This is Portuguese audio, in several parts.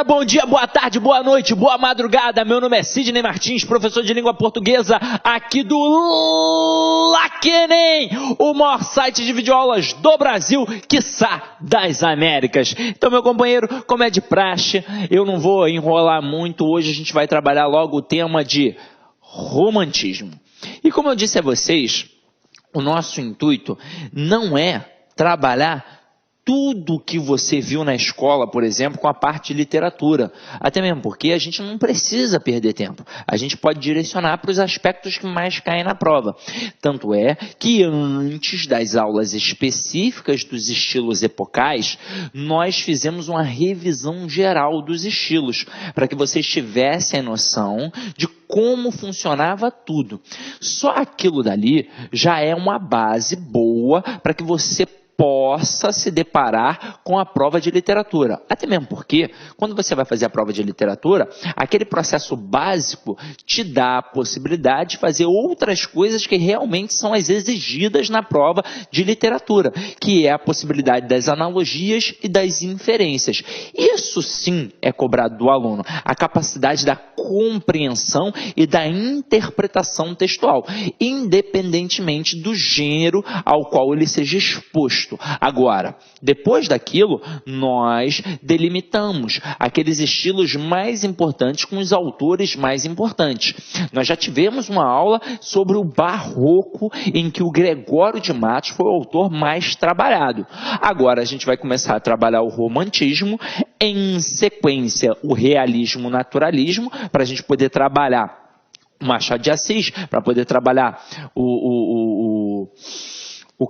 bom dia, boa tarde, boa noite, boa madrugada. Meu nome é Sidney Martins, professor de língua portuguesa aqui do LACENEM, o maior site de videoaulas do Brasil, quiçá das Américas. Então, meu companheiro, como é de praxe, eu não vou enrolar muito. Hoje a gente vai trabalhar logo o tema de romantismo. E como eu disse a vocês, o nosso intuito não é trabalhar tudo que você viu na escola, por exemplo, com a parte de literatura. Até mesmo porque a gente não precisa perder tempo. A gente pode direcionar para os aspectos que mais caem na prova. Tanto é que antes das aulas específicas dos estilos epocais, nós fizemos uma revisão geral dos estilos, para que vocês tivessem a noção de como funcionava tudo. Só aquilo dali já é uma base boa para que você possa se deparar com a prova de literatura. Até mesmo porque, quando você vai fazer a prova de literatura, aquele processo básico te dá a possibilidade de fazer outras coisas que realmente são as exigidas na prova de literatura, que é a possibilidade das analogias e das inferências. Isso sim é cobrado do aluno, a capacidade da compreensão e da interpretação textual, independentemente do gênero ao qual ele seja exposto. Agora, depois daquilo, nós delimitamos aqueles estilos mais importantes com os autores mais importantes. Nós já tivemos uma aula sobre o Barroco, em que o Gregório de Matos foi o autor mais trabalhado. Agora a gente vai começar a trabalhar o romantismo, em sequência o realismo, naturalismo, para a gente poder trabalhar o Machado de Assis, para poder trabalhar o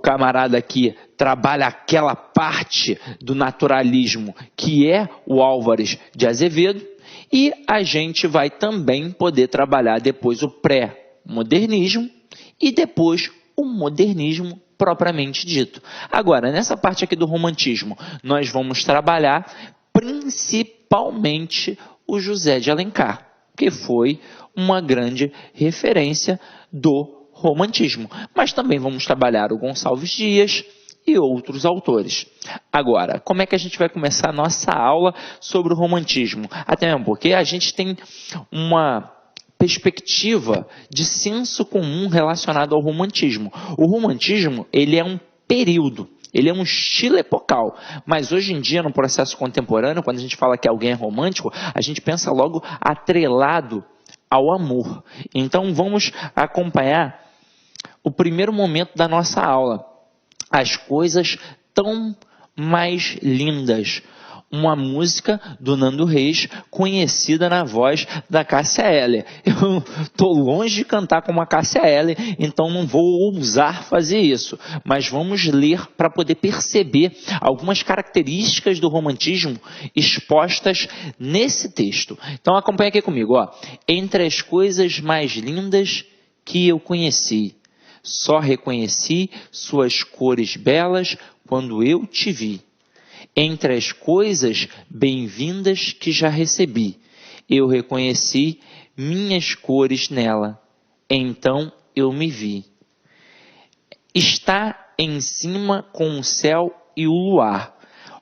camarada que trabalha aquela parte do naturalismo que é o Álvares de Azevedo, e a gente vai também poder trabalhar depois o pré-modernismo e depois o modernismo propriamente dito. Agora, nessa parte aqui do romantismo, nós vamos trabalhar principalmente o José de Alencar, que foi uma grande referência do romantismo, mas também vamos trabalhar o Gonçalves Dias e outros autores. Agora, como é que a gente vai começar a nossa aula sobre o romantismo? Até mesmo porque a gente tem uma perspectiva de senso comum relacionado ao romantismo. O romantismo, ele é um período, ele é um estilo epocal, mas hoje em dia, no processo contemporâneo, quando a gente fala que alguém é romântico, a gente pensa logo atrelado ao amor. Então, vamos acompanhar o primeiro momento da nossa aula, as coisas tão mais lindas. Uma música do Nando Reis, conhecida na voz da Cássia Eller. Eu estou longe de cantar como a Cássia Eller, então não vou ousar fazer isso. Mas vamos ler para poder perceber algumas características do romantismo expostas nesse texto. Então acompanha aqui comigo. Ó. Entre as coisas mais lindas que eu conheci, só reconheci suas cores belas quando eu te vi. Entre as coisas bem-vindas que já recebi, eu reconheci minhas cores nela. Então eu me vi. Está em cima com o céu e o luar.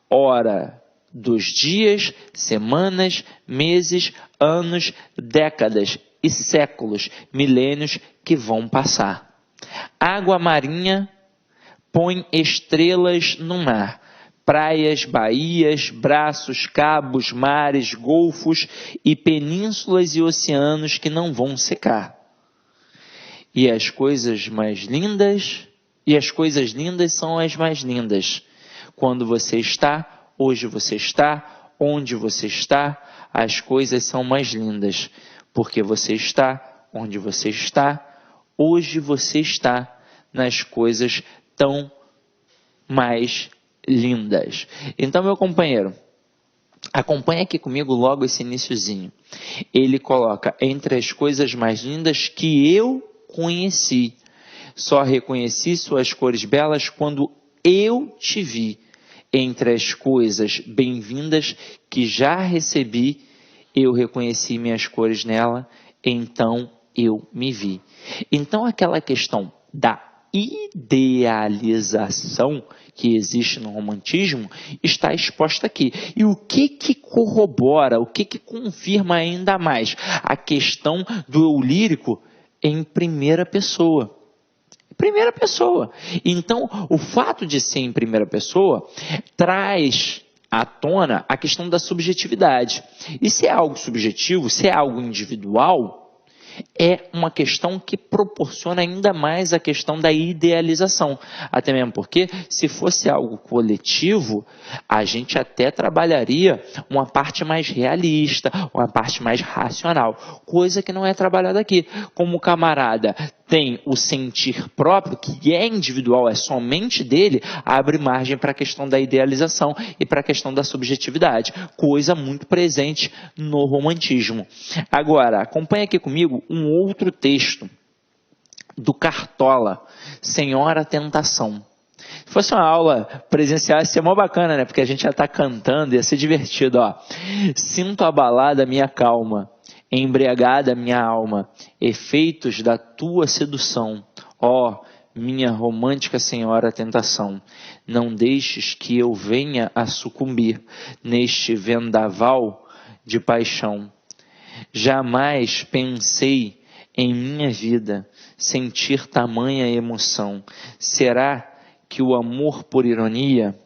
Ora dos dias, semanas, meses, anos, décadas e séculos, milênios que vão passar. Água marinha põe estrelas no mar. Praias, baías, braços, cabos, mares, golfos e penínsulas e oceanos que não vão secar. E as coisas lindas são as mais lindas. Quando você está, hoje você está, onde você está, as coisas são mais lindas. Porque você está, onde você está, hoje você está, nas coisas tão mais lindas. Então, meu companheiro, acompanha aqui comigo logo esse iniciozinho. Ele coloca, entre as coisas mais lindas que eu conheci, só reconheci suas cores belas quando eu te vi. Entre as coisas bem-vindas que já recebi, eu reconheci minhas cores nela, então eu me vi. Então, aquela questão da idealização que existe no romantismo está exposta aqui. E o que corrobora, o que confirma ainda mais? A questão do eu lírico em primeira pessoa. Primeira pessoa. Então, o fato de ser em primeira pessoa traz à tona a questão da subjetividade. E se é algo subjetivo, se é algo individual, é uma questão que proporciona ainda mais a questão da idealização. Até mesmo porque, se fosse algo coletivo, a gente até trabalharia uma parte mais realista, uma parte mais racional, coisa que não é trabalhada aqui. Como o camarada tem o sentir próprio, que é individual, é somente dele, abre margem para a questão da idealização e para a questão da subjetividade, coisa muito presente no romantismo. Agora, acompanha aqui comigo um outro texto do Cartola, Senhora Tentação. Se fosse uma aula presencial, ia ser mó bacana, né? Porque a gente já está cantando, ia ser divertido, ó. Sinto abalada minha calma, embriagada minha alma, efeitos da tua sedução. Ó, minha romântica Senhora Tentação, não deixes que eu venha a sucumbir neste vendaval de paixão. Jamais pensei em minha vida sentir tamanha emoção. Será que o amor por ironia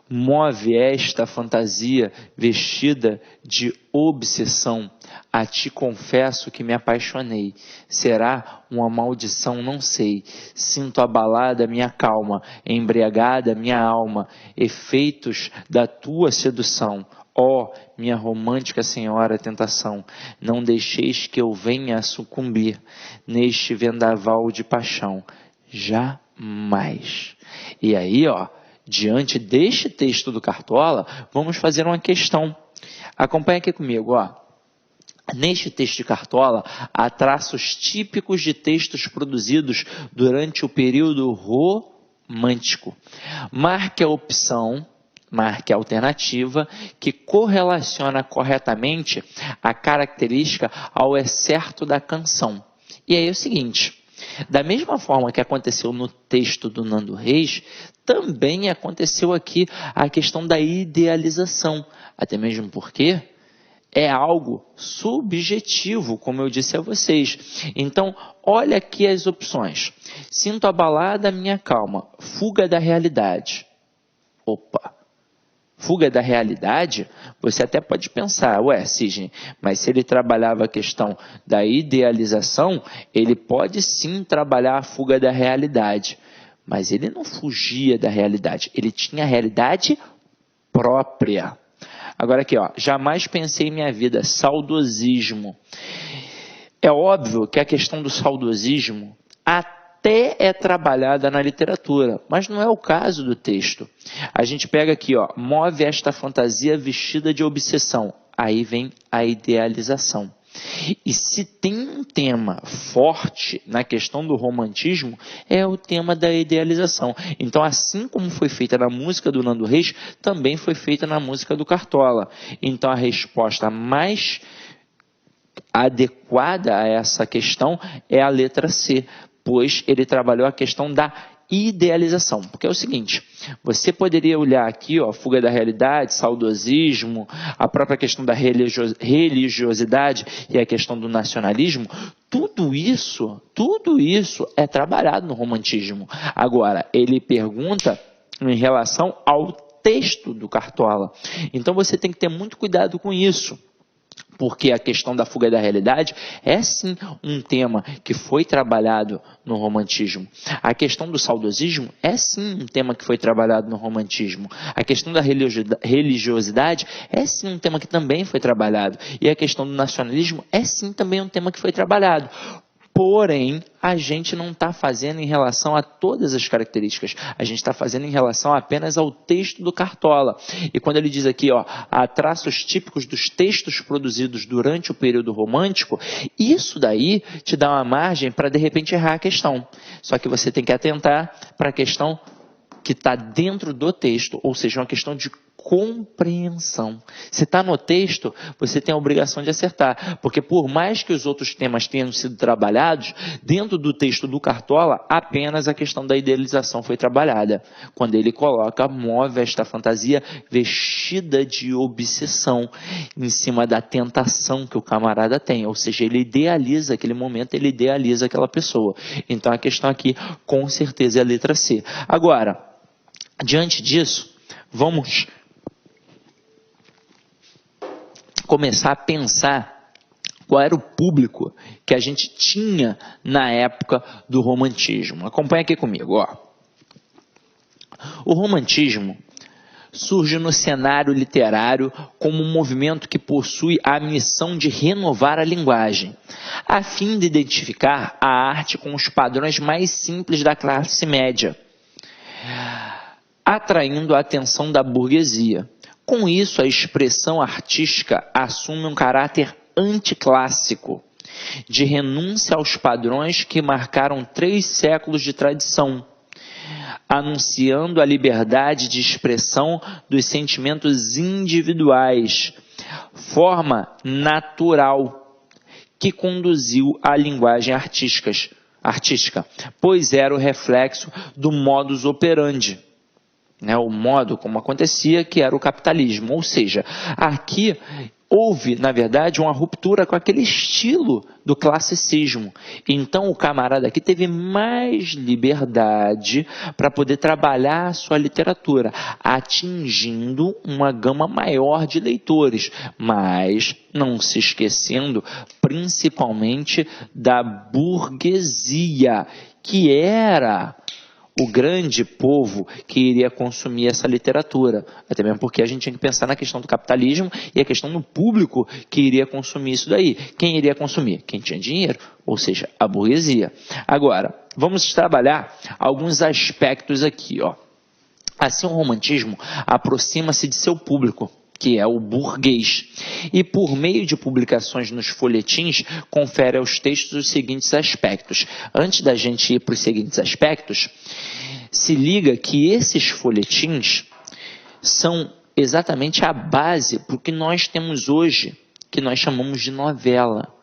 move esta fantasia vestida de obsessão? A ti confesso que me apaixonei. Será uma maldição? Não sei. Sinto abalada minha calma, embriagada minha alma, efeitos da tua sedução. Ó, minha romântica Senhora Tentação, não deixeis que eu venha a sucumbir neste vendaval de paixão. Jamais. E aí, ó, diante deste texto do Cartola, vamos fazer uma questão. Acompanha aqui comigo, ó. Neste texto de Cartola, há traços típicos de textos produzidos durante o período romântico. Marque a opção, marque a alternativa que correlaciona corretamente a característica ao excerto da canção. E aí é o seguinte, da mesma forma que aconteceu no texto do Nando Reis, também aconteceu aqui a questão da idealização, até mesmo porque é algo subjetivo, como eu disse a vocês. Então, olha aqui as opções. Sinto abalada minha calma, fuga da realidade. Opa! Fuga da realidade, você até pode pensar, ué, Sidney, mas se ele trabalhava a questão da idealização, ele pode sim trabalhar a fuga da realidade. Mas ele não fugia da realidade, ele tinha a realidade própria. Agora aqui, ó, jamais pensei em minha vida, saudosismo. É óbvio que a questão do saudosismo até é trabalhada na literatura, mas não é o caso do texto. A gente pega aqui, ó, move esta fantasia vestida de obsessão. Aí vem a idealização. E se tem um tema forte na questão do romantismo, é o tema da idealização. Então, assim como foi feita na música do Nando Reis, também foi feita na música do Cartola. Então, a resposta mais adequada a essa questão é a letra C, pois ele trabalhou a questão da idealização. Porque é o seguinte, você poderia olhar aqui, ó, fuga da realidade, saudosismo, a própria questão da religiosidade e a questão do nacionalismo, tudo isso é trabalhado no romantismo. Agora, ele pergunta em relação ao texto do Cartola. Então você tem que ter muito cuidado com isso. Porque a questão da fuga da realidade é sim um tema que foi trabalhado no romantismo. A questão do saudosismo é sim um tema que foi trabalhado no romantismo. A questão da religiosidade é sim um tema que também foi trabalhado. E a questão do nacionalismo é sim também um tema que foi trabalhado. Porém, a gente não está fazendo em relação a todas as características. A gente está fazendo em relação apenas ao texto do Cartola. E quando ele diz aqui, ó, há traços típicos dos textos produzidos durante o período romântico, isso daí te dá uma margem para, de repente, errar a questão. Só que você tem que atentar para a questão que está dentro do texto, ou seja, uma questão de compreensão. Se está no texto, você tem a obrigação de acertar, porque por mais que os outros temas tenham sido trabalhados, dentro do texto do Cartola, apenas a questão da idealização foi trabalhada, quando ele coloca, move esta fantasia vestida de obsessão, em cima da tentação que o camarada tem, ou seja, ele idealiza aquele momento, ele idealiza aquela pessoa. Então a questão aqui, com certeza, é a letra C. Agora, diante disso, vamos começar a pensar qual era o público que a gente tinha na época do romantismo. Acompanha aqui comigo, ó. O romantismo surge no cenário literário como um movimento que possui a missão de renovar a linguagem, a fim de identificar a arte com os padrões mais simples da classe média, atraindo a atenção da burguesia. Com isso, a expressão artística assume um caráter anticlássico, de renúncia aos padrões que marcaram 3 séculos de tradição, anunciando a liberdade de expressão dos sentimentos individuais, forma natural que conduziu à linguagem artística, pois era o reflexo do modus operandi, o modo como acontecia, que era o capitalismo. Ou seja, aqui houve, na verdade, uma ruptura com aquele estilo do classicismo. Então, o camarada aqui teve mais liberdade para poder trabalhar a sua literatura, atingindo uma gama maior de leitores, mas não se esquecendo principalmente da burguesia, que era o grande povo que iria consumir essa literatura, até mesmo porque a gente tinha que pensar na questão do capitalismo e a questão do público que iria consumir isso daí. Quem iria consumir? Quem tinha dinheiro, ou seja, a burguesia. Agora, vamos trabalhar alguns aspectos aqui, ó. Assim, o romantismo aproxima-se de seu público, que é o burguês, e por meio de publicações nos folhetins, confere aos textos os seguintes aspectos. Antes da gente ir para os seguintes aspectos, se liga que esses folhetins são exatamente a base para o que nós temos hoje, que nós chamamos de novela.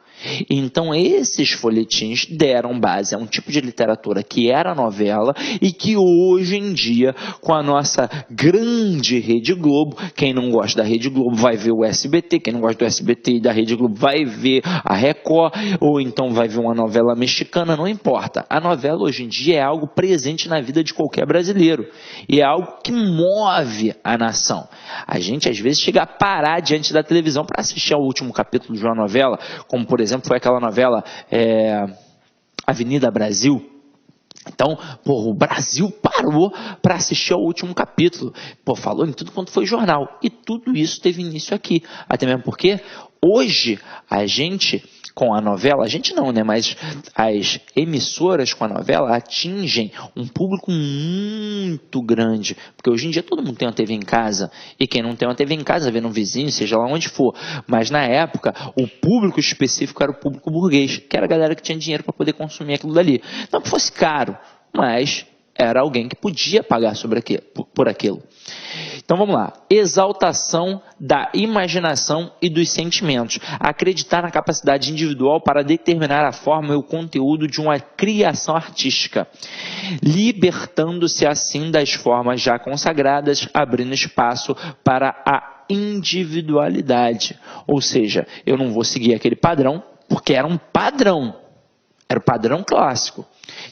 Então, esses folhetins deram base a um tipo de literatura que era novela e que hoje em dia, com a nossa grande Rede Globo, quem não gosta da Rede Globo vai ver o SBT, quem não gosta do SBT e da Rede Globo vai ver a Record, ou então vai ver uma novela mexicana, não importa. A novela hoje em dia é algo presente na vida de qualquer brasileiro e é algo que move a nação. A gente às vezes chega a parar diante da televisão para assistir ao último capítulo de uma novela, como por exemplo foi aquela novela Avenida Brasil. Então, o Brasil parou para assistir ao último capítulo. Falou em tudo quanto foi jornal. E tudo isso teve início aqui. Até mesmo porque hoje a gente, com a novela, a gente não, né? Mas as emissoras com a novela atingem um público muito grande. Porque hoje em dia todo mundo tem uma TV em casa. E quem não tem uma TV em casa, vê no vizinho, seja lá onde for. Mas na época, o público específico era o público burguês, que era a galera que tinha dinheiro para poder consumir aquilo dali. Não que fosse caro, mas era alguém que podia pagar por aquilo. Então vamos lá. Exaltação da imaginação e dos sentimentos. Acreditar na capacidade individual para determinar a forma e o conteúdo de uma criação artística, libertando-se assim das formas já consagradas, abrindo espaço para a individualidade. Ou seja, eu não vou seguir aquele padrão, porque era um padrão. Era o padrão clássico.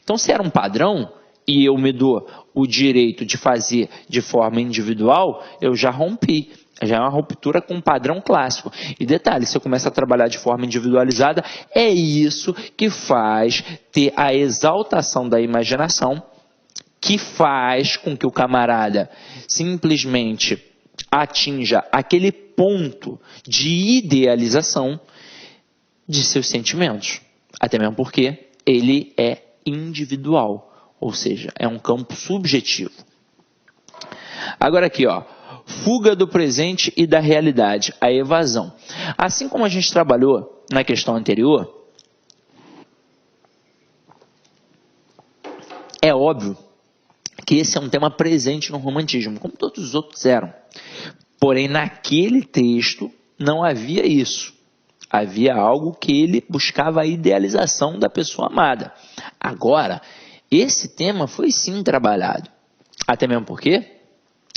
Então, se era um padrão e eu me dou o direito de fazer de forma individual, eu já rompi. Já é uma ruptura com o padrão clássico. E detalhe, se eu começo a trabalhar de forma individualizada, é isso que faz ter a exaltação da imaginação, que faz com que o camarada simplesmente atinja aquele ponto de idealização de seus sentimentos. Até mesmo porque ele é individual. Ou seja, é um campo subjetivo. Agora aqui, ó, fuga do presente e da realidade, a evasão. Assim como a gente trabalhou na questão anterior, é óbvio que esse é um tema presente no romantismo, como todos os outros eram. Porém, naquele texto não havia isso. Havia algo que ele buscava a idealização da pessoa amada. Agora, esse tema foi sim trabalhado. Até mesmo porque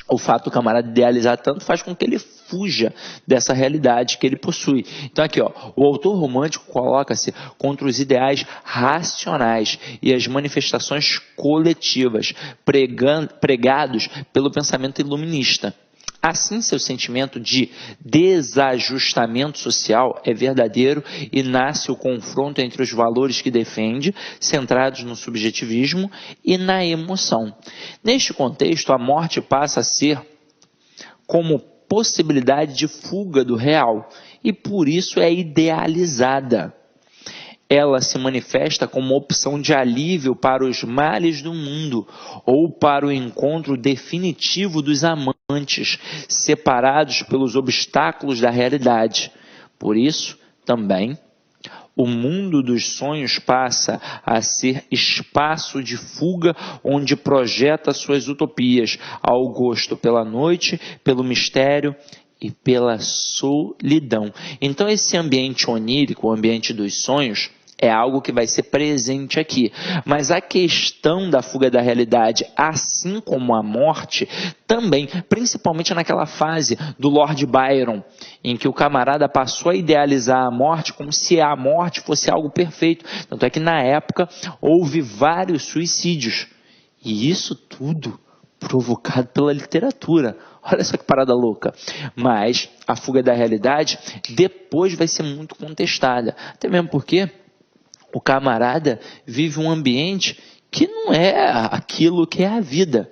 o fato do camarada idealizar tanto faz com que ele fuja dessa realidade que ele possui. Então aqui, ó, o autor romântico coloca-se contra os ideais racionais e as manifestações coletivas pregados pelo pensamento iluminista. Assim, seu sentimento de desajustamento social é verdadeiro e nasce o confronto entre os valores que defende, centrados no subjetivismo e na emoção. Neste contexto, a morte passa a ser como possibilidade de fuga do real e por isso é idealizada. Ela se manifesta como opção de alívio para os males do mundo ou para o encontro definitivo dos amantes, separados pelos obstáculos da realidade. Por isso, também, o mundo dos sonhos passa a ser espaço de fuga onde projeta suas utopias, ao gosto pela noite, pelo mistério e pela solidão. Então esse ambiente onírico, o ambiente dos sonhos, é algo que vai ser presente aqui. Mas a questão da fuga da realidade, assim como a morte, também, principalmente naquela fase do Lord Byron, em que o camarada passou a idealizar a morte como se a morte fosse algo perfeito. Tanto é que na época houve vários suicídios. E isso tudo provocado pela literatura. Olha só que parada louca. Mas a fuga da realidade depois vai ser muito contestada. Até mesmo porque o camarada vive um ambiente que não é aquilo que é a vida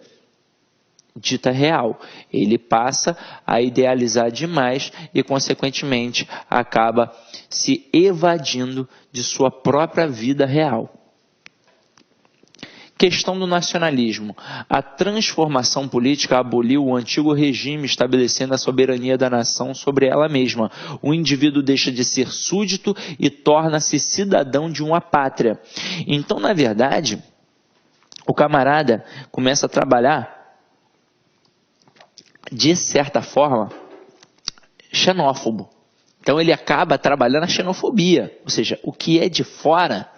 dita real. Ele passa a idealizar demais e, consequentemente, acaba se evadindo de sua própria vida real. Questão do nacionalismo. A transformação política aboliu o antigo regime, estabelecendo a soberania da nação sobre ela mesma. O indivíduo deixa de ser súdito e torna-se cidadão de uma pátria. Então, na verdade, o camarada começa a trabalhar, de certa forma, xenófobo. Então, ele acaba trabalhando a xenofobia. Ou seja, o que é de fora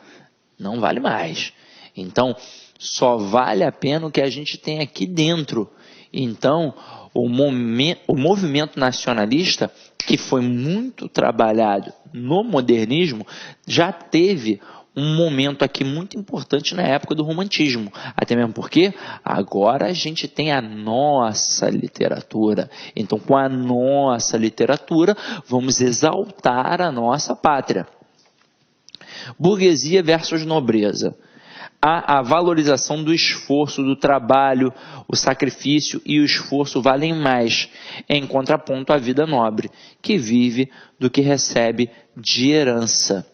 não vale mais. Então, só vale a pena o que a gente tem aqui dentro. Então, o movimento nacionalista, que foi muito trabalhado no modernismo, já teve um momento aqui muito importante na época do romantismo. Até mesmo porque agora a gente tem a nossa literatura. Então, com a nossa literatura, vamos exaltar a nossa pátria. Burguesia versus nobreza. A valorização do esforço, do trabalho, o sacrifício e o esforço valem mais, em contraponto à vida nobre, que vive do que recebe de herança.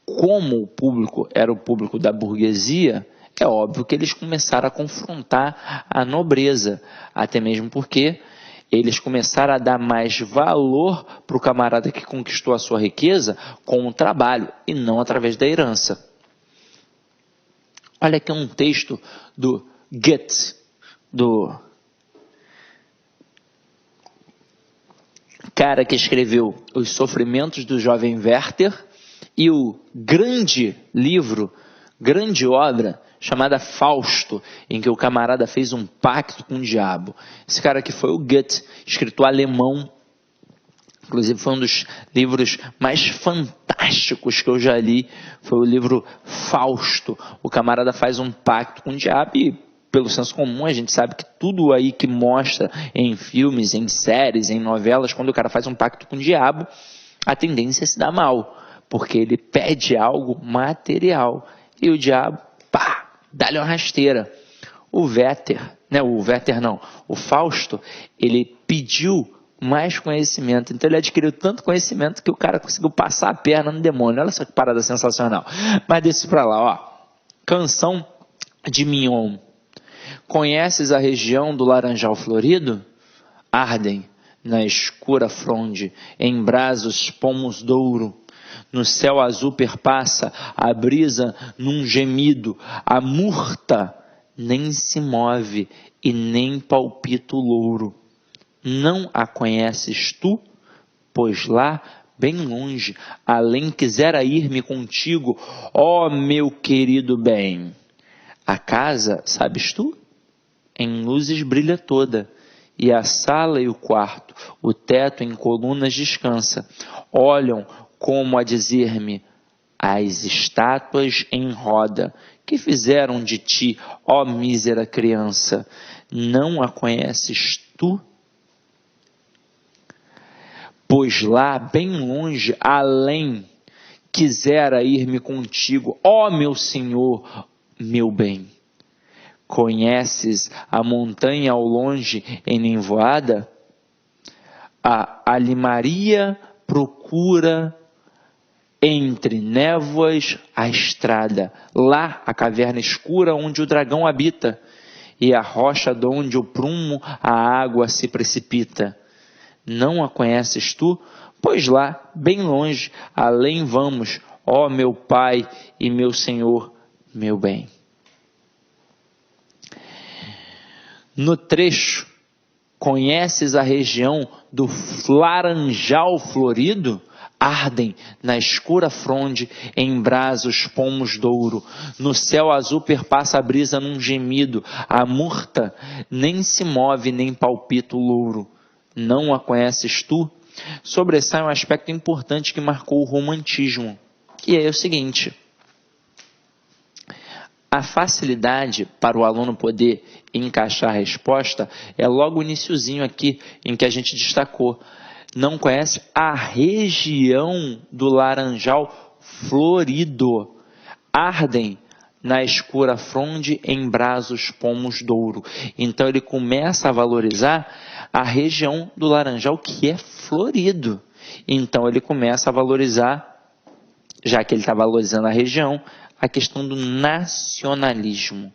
Como o público era o público da burguesia, é óbvio que eles começaram a confrontar a nobreza, até mesmo porque eles começaram a dar mais valor para o camarada que conquistou a sua riqueza com o trabalho e não através da herança. Olha aqui um texto do Goethe, do cara que escreveu Os Sofrimentos do Jovem Werther e o grande livro, grande obra chamada Fausto, em que o camarada fez um pacto com o diabo. Esse cara aqui foi o Goethe, escritor alemão. Inclusive foi um dos livros mais fantásticos que eu já li, foi o livro Fausto. O camarada faz um pacto com o diabo e, pelo senso comum, a gente sabe que tudo aí que mostra em filmes, em séries, em novelas, quando o cara faz um pacto com o diabo, a tendência é se dar mal, porque ele pede algo material e o diabo, pá, dá-lhe uma rasteira. O Fausto, ele pediu mais conhecimento. Então ele adquiriu tanto conhecimento que o cara conseguiu passar a perna no demônio. Olha só que parada sensacional. Mas deixa pra lá, ó. Canção de Mignon. Conheces a região do Laranjal Florido? Ardem na escura fronde, em brasos pomos douro. No céu azul perpassa a brisa num gemido. A murta nem se move e nem palpita o louro. Não a conheces tu? Pois lá, bem longe, além quisera ir-me contigo, ó meu querido bem. A casa, sabes tu? Em luzes brilha toda, e a sala e o quarto, o teto em colunas descansa. Olham como a dizer-me, as estátuas em roda, que fizeram de ti, ó mísera criança? Não a conheces tu? Pois lá, bem longe, além, quisera ir-me contigo, ó meu Senhor, meu bem. Conheces a montanha ao longe em nevoada? A alimaria procura entre névoas a estrada. Lá a caverna escura onde o dragão habita, e a rocha de onde o prumo a água se precipita. Não a conheces tu? Pois lá, bem longe, além vamos, ó meu Pai e meu Senhor, meu bem. No trecho, conheces a região do laranjal florido? Ardem na escura fronde, em brasa os pomos douro. No céu azul perpassa a brisa num gemido. A murta nem se move nem palpita o louro. Não a conheces tu? Sobressai um aspecto importante que marcou o romantismo, que é o seguinte: a facilidade para o aluno poder encaixar a resposta é logo o iniciozinho aqui, em que a gente destacou. Não conhece a região do laranjal florido. Ardem na escura fronde, em brasa os pomos douro. Então ele começa a valorizar a região do laranjal que é florido. Então ele começa a valorizar, já que ele está valorizando a região, a questão do nacionalismo.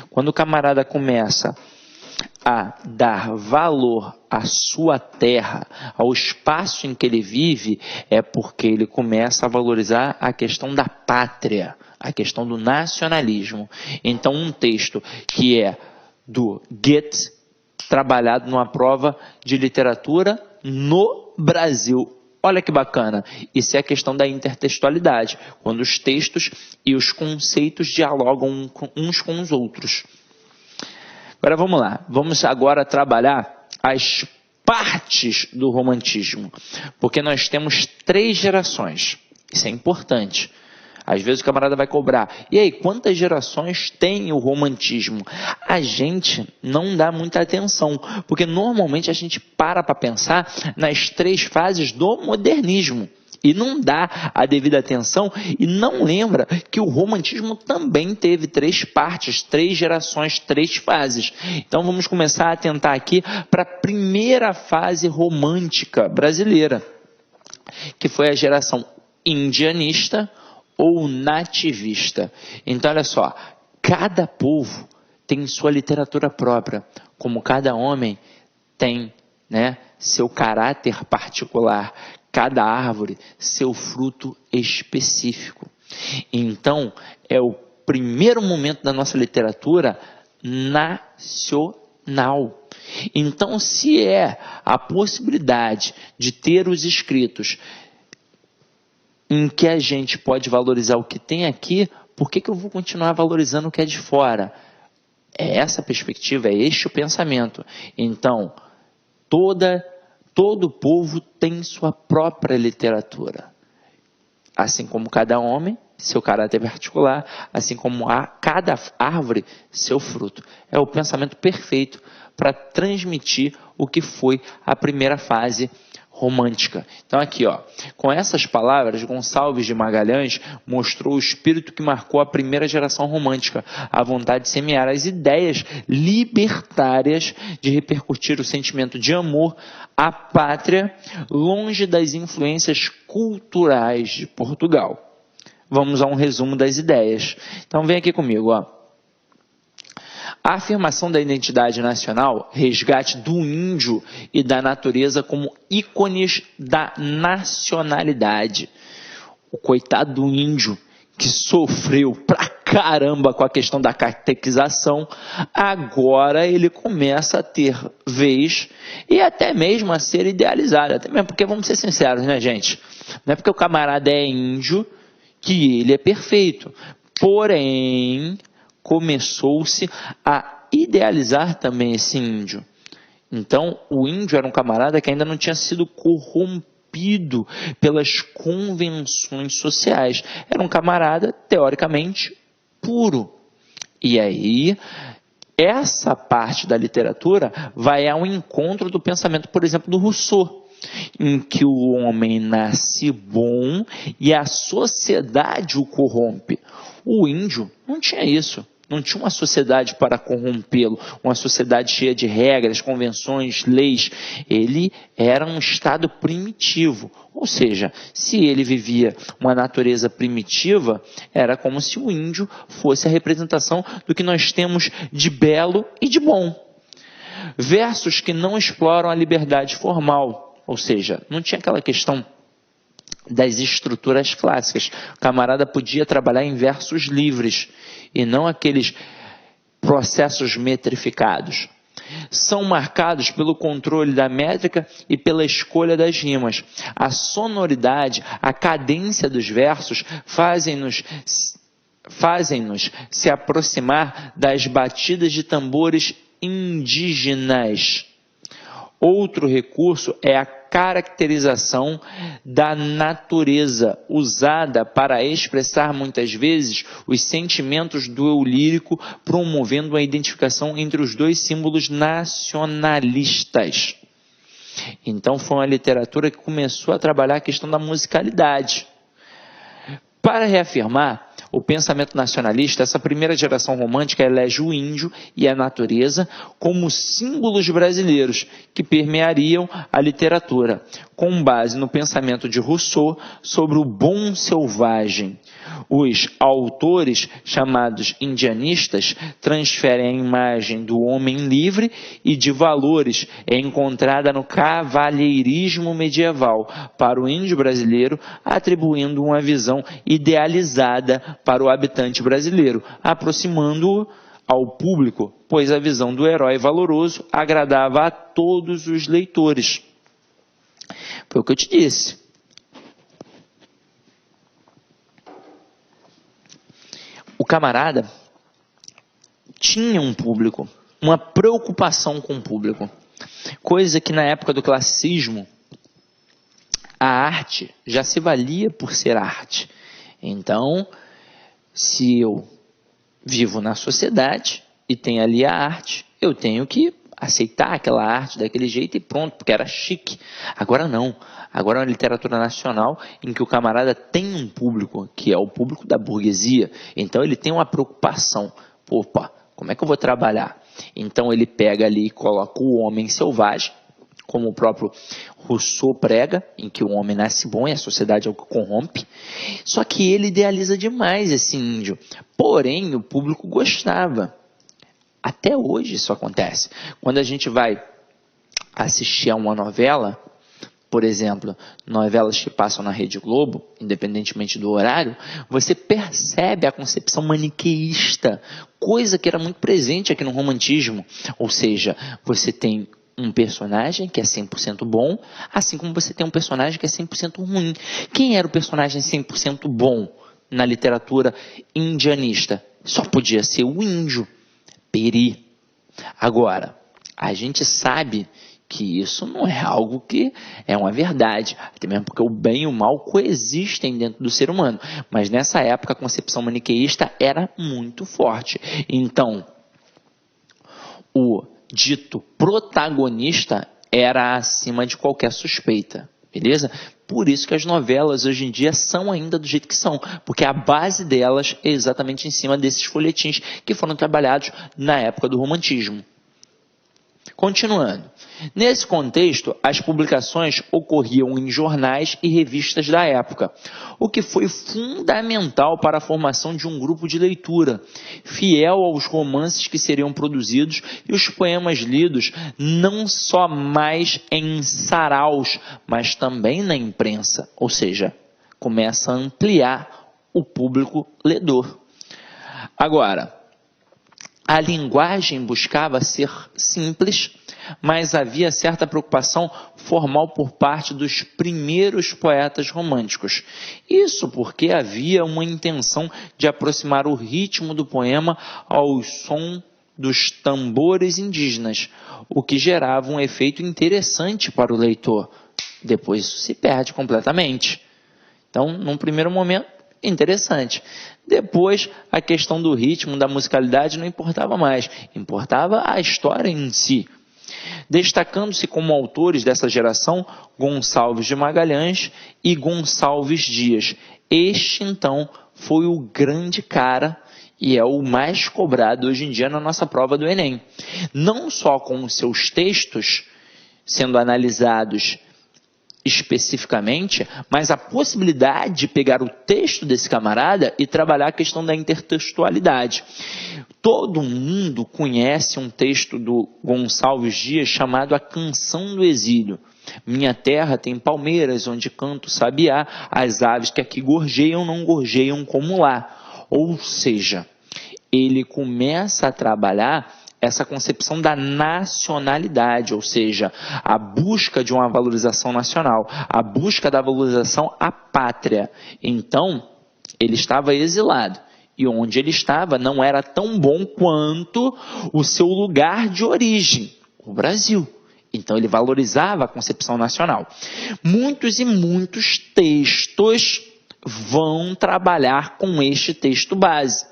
Quando o camarada começa a dar valor à sua terra, ao espaço em que ele vive, é porque ele começa a valorizar a questão da pátria, a questão do nacionalismo. Então, um texto que é do Goethe, trabalhado numa prova de literatura no Brasil. Olha que bacana, isso é a questão da intertextualidade, quando os textos e os conceitos dialogam uns com os outros. Agora vamos lá, vamos agora trabalhar as partes do romantismo, porque nós temos 3 gerações, isso é importante. Às vezes o camarada vai cobrar, e aí, quantas gerações tem o romantismo? A gente não dá muita atenção, porque normalmente a gente para pensar nas 3 fases do modernismo, e não dá a devida atenção, e não lembra que o romantismo também teve 3 partes, 3 gerações, 3 fases. Então vamos começar a atentar aqui para a primeira fase romântica brasileira, que foi a geração indianista, ou nativista. Então, olha só, cada povo tem sua literatura própria, como cada homem tem, seu caráter particular, cada árvore seu fruto específico. Então, é o primeiro momento da nossa literatura nacional. Então, se é a possibilidade de ter os escritos em que a gente pode valorizar o que tem aqui, por que eu vou continuar valorizando o que é de fora? É essa a perspectiva, é este o pensamento. Então, todo povo tem sua própria literatura. Assim como cada homem, seu caráter particular, assim como cada árvore, seu fruto. É o pensamento perfeito para transmitir o que foi a primeira fase romântica. Então aqui, com essas palavras, Gonçalves de Magalhães mostrou o espírito que marcou a primeira geração romântica, a vontade de semear as ideias libertárias de repercutir o sentimento de amor à pátria, longe das influências culturais de Portugal. Vamos a um resumo das ideias. Então vem aqui comigo, A afirmação da identidade nacional, resgate do índio e da natureza como ícones da nacionalidade. O coitado do índio que sofreu pra caramba com a questão da catequização, agora ele começa a ter vez e até mesmo a ser idealizado. Até mesmo porque, vamos ser sinceros, né, gente? Não é porque o camarada é índio que ele é perfeito. Porém, começou-se a idealizar também esse índio. Então, o índio era um camarada que ainda não tinha sido corrompido pelas convenções sociais. Era um camarada, teoricamente, puro. E aí, essa parte da literatura vai ao encontro do pensamento, por exemplo, do Rousseau, em que o homem nasce bom e a sociedade o corrompe. O índio não tinha isso. Não tinha uma sociedade para corrompê-lo, uma sociedade cheia de regras, convenções, leis. Ele era um estado primitivo. Ou seja, se ele vivia uma natureza primitiva, era como se o índio fosse a representação do que nós temos de belo e de bom. Versos que não exploram a liberdade formal. Ou seja, não tinha aquela questão das estruturas clássicas. O camarada podia trabalhar em versos livres e não aqueles processos metrificados. São marcados pelo controle da métrica e pela escolha das rimas. A sonoridade, a cadência dos versos fazem-nos se aproximar das batidas de tambores indígenas. Outro recurso é a caracterização da natureza, usada para expressar muitas vezes os sentimentos do eu lírico, promovendo a identificação entre os dois símbolos nacionalistas. Então foi uma literatura que começou a trabalhar a questão da musicalidade. Para reafirmar o pensamento nacionalista, essa primeira geração romântica elege o índio e a natureza como símbolos brasileiros que permeariam a literatura, com base no pensamento de Rousseau sobre o bom selvagem. Os autores, chamados indianistas, transferem a imagem do homem livre e de valores encontrada no cavalheirismo medieval para o índio brasileiro, atribuindo uma visão idealizada para o habitante brasileiro, aproximando-o ao público, pois a visão do herói valoroso agradava a todos os leitores. Foi o que eu te disse. O camarada tinha um público, uma preocupação com o público, coisa que na época do classicismo, a arte já se valia por ser arte. Então, se eu vivo na sociedade e tenho ali a arte, eu tenho que aceitar aquela arte daquele jeito e pronto, porque era chique. Agora não. Agora é uma literatura nacional em que o camarada tem um público, que é o público da burguesia. Então ele tem uma preocupação. Opa, como é que eu vou trabalhar? Então ele pega ali e coloca o homem selvagem, como o próprio Rousseau prega, em que o homem nasce bom e a sociedade é o que corrompe. Só que ele idealiza demais esse índio. Porém, o público gostava. Até hoje isso acontece. Quando a gente vai assistir a uma novela, por exemplo, novelas que passam na Rede Globo, independentemente do horário, você percebe a concepção maniqueísta, coisa que era muito presente aqui no romantismo. Ou seja, você tem um personagem que é 100% bom, assim como você tem um personagem que é 100% ruim. Quem era o personagem 100% bom na literatura indianista? Só podia ser o índio, Peri. Agora, a gente sabe que isso não é algo que é uma verdade, até mesmo porque o bem e o mal coexistem dentro do ser humano, mas nessa época a concepção maniqueísta era muito forte. Então, o dito protagonista era acima de qualquer suspeita, beleza? Por isso que as novelas hoje em dia são ainda do jeito que são, porque a base delas é exatamente em cima desses folhetins que foram trabalhados na época do romantismo. Continuando, nesse contexto, as publicações ocorriam em jornais e revistas da época, o que foi fundamental para a formação de um grupo de leitura, fiel aos romances que seriam produzidos e os poemas lidos não só mais em saraus, mas também na imprensa, ou seja, começa a ampliar o público ledor. Agora, a linguagem buscava ser simples, mas havia certa preocupação formal por parte dos primeiros poetas românticos. Isso porque havia uma intenção de aproximar o ritmo do poema ao som dos tambores indígenas, o que gerava um efeito interessante para o leitor. Depois isso se perde completamente. Então, num primeiro momento, interessante. Depois, a questão do ritmo, da musicalidade não importava mais, importava a história em si. Destacando-se como autores dessa geração Gonçalves de Magalhães e Gonçalves Dias. Este, então, foi o grande cara e é o mais cobrado hoje em dia na nossa prova do Enem. Não só com os seus textos sendo analisados especificamente, mas a possibilidade de pegar o texto desse camarada e trabalhar a questão da intertextualidade. Todo mundo conhece um texto do Gonçalves Dias chamado A Canção do Exílio. Minha terra tem palmeiras, onde canto sabiá, as aves que aqui gorjeiam não gorjeiam como lá. Ou seja, ele começa a trabalhar essa concepção da nacionalidade, ou seja, a busca de uma valorização nacional, a busca da valorização à pátria. Então, ele estava exilado. E onde ele estava não era tão bom quanto o seu lugar de origem, o Brasil. Então, ele valorizava a concepção nacional. Muitos e muitos textos vão trabalhar com este texto base.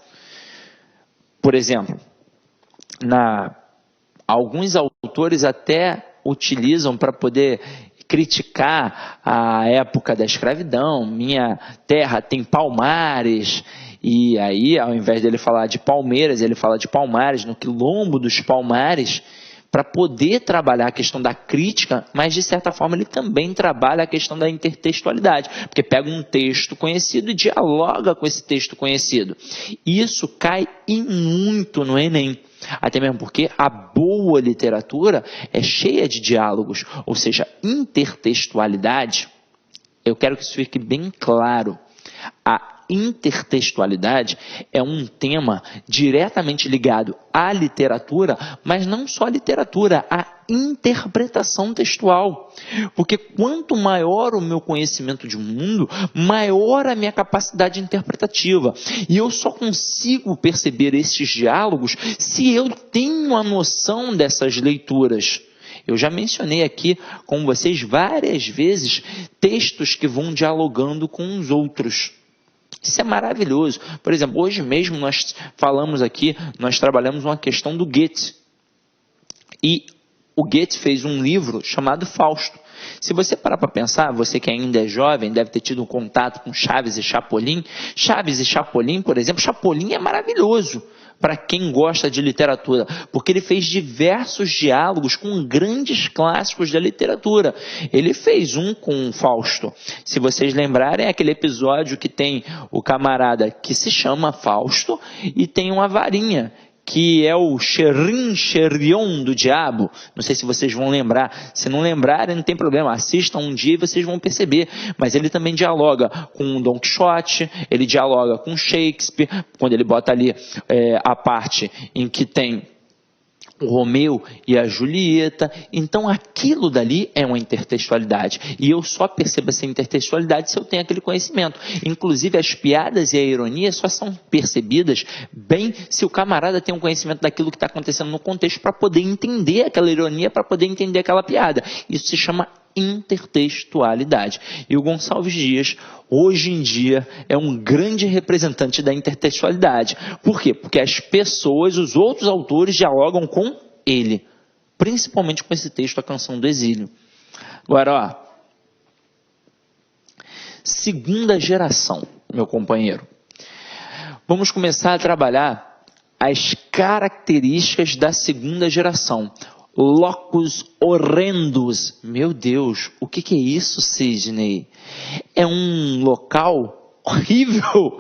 Por exemplo, alguns autores até utilizam para poder criticar a época da escravidão. Minha terra tem palmares, e aí ao invés dele falar de palmeiras, ele fala de palmares, no quilombo dos palmares, para poder trabalhar a questão da crítica, mas de certa forma ele também trabalha a questão da intertextualidade, porque pega um texto conhecido e dialoga com esse texto conhecido. Isso cai e muito no Enem. Até mesmo porque a boa literatura é cheia de diálogos, ou seja, intertextualidade. Eu quero que isso fique bem claro. A intertextualidade é um tema diretamente ligado à literatura, mas não só à literatura, à interpretação textual. Porque quanto maior o meu conhecimento de mundo, maior a minha capacidade interpretativa. E eu só consigo perceber esses diálogos se eu tenho a noção dessas leituras. Eu já mencionei aqui com vocês várias vezes textos que vão dialogando com os outros. Isso é maravilhoso. Por exemplo, hoje mesmo nós falamos aqui, nós trabalhamos uma questão do Goethe. E o Goethe fez um livro chamado Fausto. Se você parar para pensar, você que ainda é jovem, deve ter tido um contato com Chaves e Chapolin. Chaves e Chapolin, por exemplo, Chapolin é maravilhoso para quem gosta de literatura, porque ele fez diversos diálogos com grandes clássicos da literatura. Ele fez um com Fausto. Se vocês lembrarem, é aquele episódio que tem o camarada que se chama Fausto e tem uma varinha, que é o Xerion do diabo. Não sei se vocês vão lembrar. Se não lembrarem, não tem problema. Assistam um dia e vocês vão perceber. Mas ele também dialoga com o Don Quixote, ele dialoga com Shakespeare, quando ele bota ali a parte em que tem o Romeu e a Julieta. Então aquilo dali é uma intertextualidade, e eu só percebo essa intertextualidade se eu tenho aquele conhecimento. Inclusive as piadas e a ironia só são percebidas bem se o camarada tem um conhecimento daquilo que está acontecendo no contexto, para poder entender aquela ironia, para poder entender aquela piada. Isso se chama intertextualidade. E o Gonçalves Dias, hoje em dia, é um grande representante da intertextualidade. Por quê? Porque as pessoas, os outros autores dialogam com ele, principalmente com esse texto, A Canção do Exílio. Agora, segunda geração, meu companheiro. Vamos começar a trabalhar as características da segunda geração. Locus horrendos. Meu Deus, o que é isso, Sidney? É um local horrível.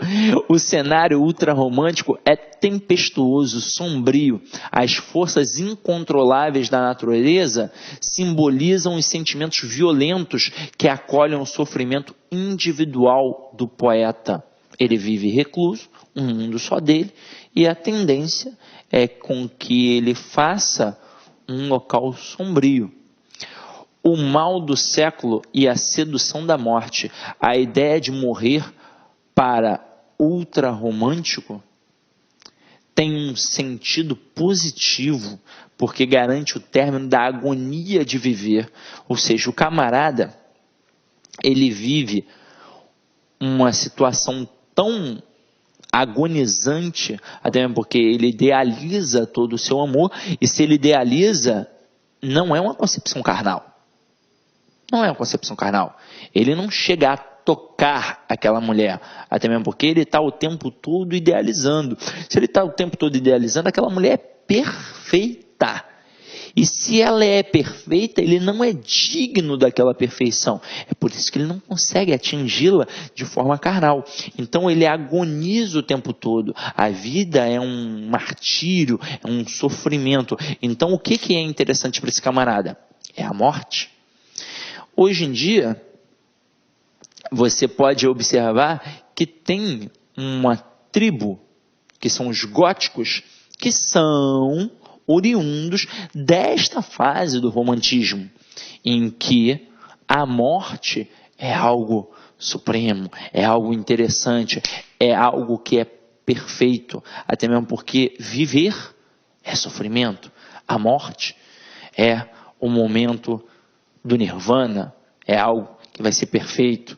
O cenário ultrarromântico é tempestuoso, sombrio. As forças incontroláveis da natureza simbolizam os sentimentos violentos que acolhem o sofrimento individual do poeta. Ele vive recluso, um mundo só dele, e a tendência é com que ele faça um local sombrio. O mal do século e a sedução da morte, a ideia de morrer para ultra-romântico, tem um sentido positivo, porque garante o término da agonia de viver. Ou seja, o camarada, ele vive uma situação tão agonizante, até mesmo porque ele idealiza todo o seu amor, e se ele idealiza, não é uma concepção carnal. Não é uma concepção carnal. Ele não chega a tocar aquela mulher, até mesmo porque ele está o tempo todo idealizando. Se ele está o tempo todo idealizando, aquela mulher é perfeita. E se ela é perfeita, ele não é digno daquela perfeição. É por isso que ele não consegue atingi-la de forma carnal. Então ele agoniza o tempo todo. A vida é um martírio, é um sofrimento. Então o que é interessante para esse camarada? É a morte. Hoje em dia, você pode observar que tem uma tribo, que são os góticos, que são oriundos desta fase do romantismo, em que a morte é algo supremo, é algo interessante, é algo que é perfeito, até mesmo porque viver é sofrimento, a morte é o momento do nirvana, é algo que vai ser perfeito.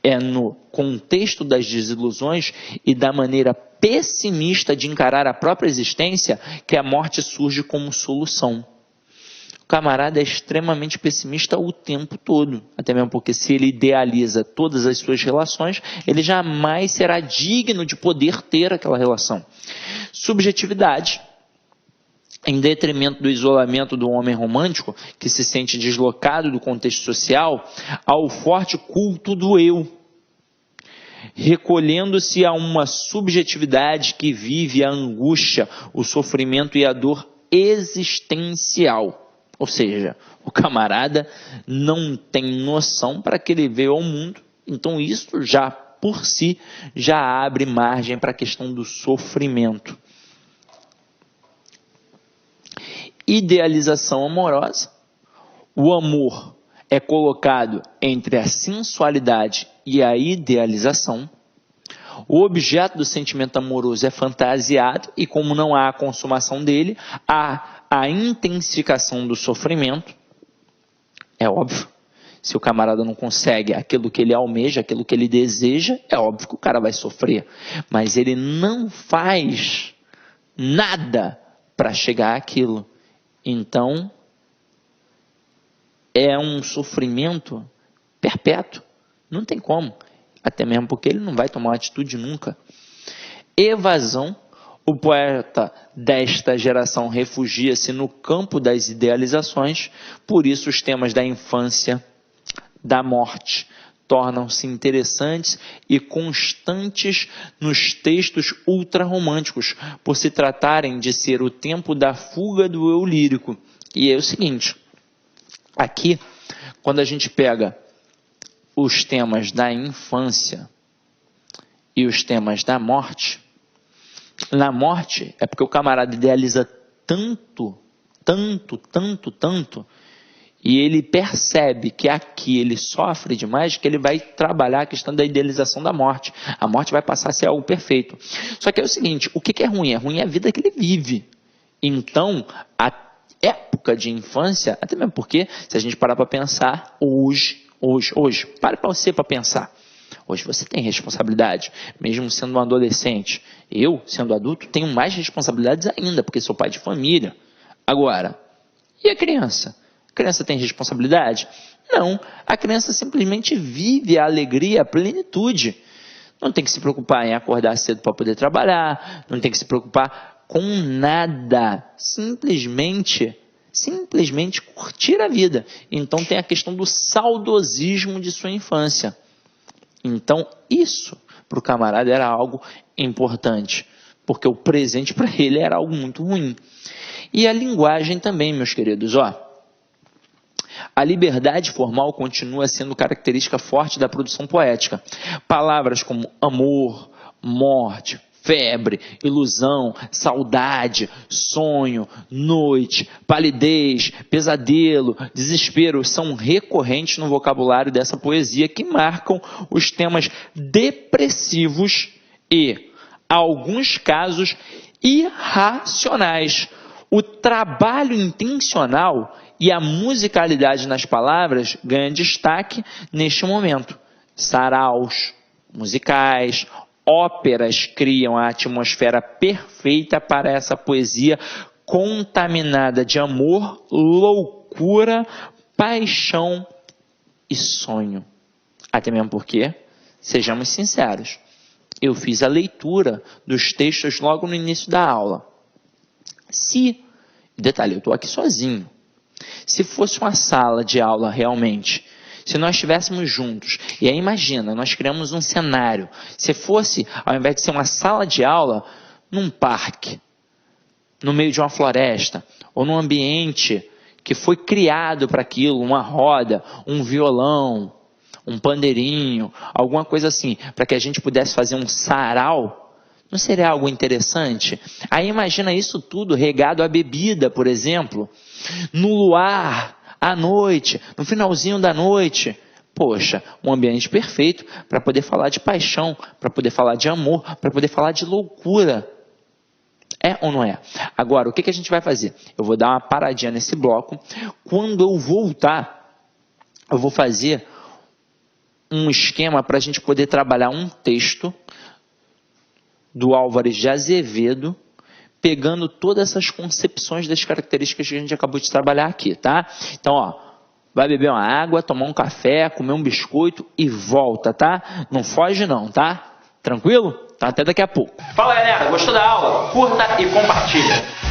É no contexto das desilusões e da maneira pessimista de encarar a própria existência que a morte surge como solução. O camarada é extremamente pessimista o tempo todo, até mesmo porque se ele idealiza todas as suas relações, ele jamais será digno de poder ter aquela relação. Subjetividade, em detrimento do isolamento do homem romântico, que se sente deslocado do contexto social, ao forte culto do eu, recolhendo-se a uma subjetividade que vive a angústia, o sofrimento e a dor existencial. Ou seja, o camarada não tem noção para que ele veio ao mundo, então isso já, por si, já abre margem para a questão do sofrimento. Idealização amorosa. O amor é colocado entre a sensualidade e a idealização. O objeto do sentimento amoroso é fantasiado e, como não há a consumação dele, há a intensificação do sofrimento. É óbvio. Se o camarada não consegue aquilo que ele almeja, aquilo que ele deseja, é óbvio que o cara vai sofrer. Mas ele não faz nada para chegar àquilo. Então, é um sofrimento perpétuo. Não tem como. Até mesmo porque ele não vai tomar uma atitude nunca. Evasão. O poeta desta geração refugia-se no campo das idealizações. Por isso, os temas da infância, da morte, tornam-se interessantes e constantes nos textos ultrarromânticos, por se tratarem de ser o tempo da fuga do eu lírico. E é o seguinte, aqui, quando a gente pega os temas da infância e os temas da morte, na morte é porque o camarada idealiza tanto, e ele percebe que aqui ele sofre demais, que ele vai trabalhar a questão da idealização da morte. A morte vai passar a ser algo perfeito. Só que é o seguinte, o que é ruim? É ruim a vida que ele vive. Então, a época de infância, até mesmo porque, se a gente parar para pensar, hoje, pare para você para pensar. Hoje você tem responsabilidade, mesmo sendo um adolescente. Eu, sendo adulto, tenho mais responsabilidades ainda, porque sou pai de família. Agora, e a criança? A criança tem responsabilidade? Não, a criança simplesmente vive a alegria, a plenitude. Não tem que se preocupar em acordar cedo para poder trabalhar, não tem que se preocupar com nada, simplesmente curtir a vida. Então tem a questão do saudosismo de sua infância. Então isso para o camarada era algo importante, porque o presente para ele era algo muito ruim. E a linguagem também, meus queridos, A liberdade formal continua sendo característica forte da produção poética. Palavras como amor, morte, febre, ilusão, saudade, sonho, noite, palidez, pesadelo, desespero são recorrentes no vocabulário dessa poesia que marcam os temas depressivos e, alguns casos, irracionais. O trabalho intencional e a musicalidade nas palavras ganham destaque neste momento. Saraus musicais, óperas criam a atmosfera perfeita para essa poesia contaminada de amor, loucura, paixão e sonho. Até mesmo porque, sejamos sinceros, eu fiz a leitura dos textos logo no início da aula. Detalhe, eu estou aqui sozinho. Se fosse uma sala de aula realmente, se nós estivéssemos juntos, e aí imagina, nós criamos um cenário, se fosse, ao invés de ser uma sala de aula, num parque, no meio de uma floresta, ou num ambiente que foi criado para aquilo, uma roda, um violão, um pandeirinho, alguma coisa assim, para que a gente pudesse fazer um sarau, não seria algo interessante? Aí imagina isso tudo regado à bebida, por exemplo, no luar, à noite, no finalzinho da noite. Poxa, um ambiente perfeito para poder falar de paixão, para poder falar de amor, para poder falar de loucura. É ou não é? Agora, o que a gente vai fazer? Eu vou dar uma paradinha nesse bloco. Quando eu voltar, eu vou fazer um esquema para a gente poder trabalhar um texto do Álvares de Azevedo, pegando todas essas concepções das características que a gente acabou de trabalhar aqui, tá? Então, ó, vai beber uma água, tomar um café, comer um biscoito e volta, tá? Não foge não, tá? Tranquilo? Tá, até daqui a pouco. Fala, galera, gostou da aula? Curta e compartilha.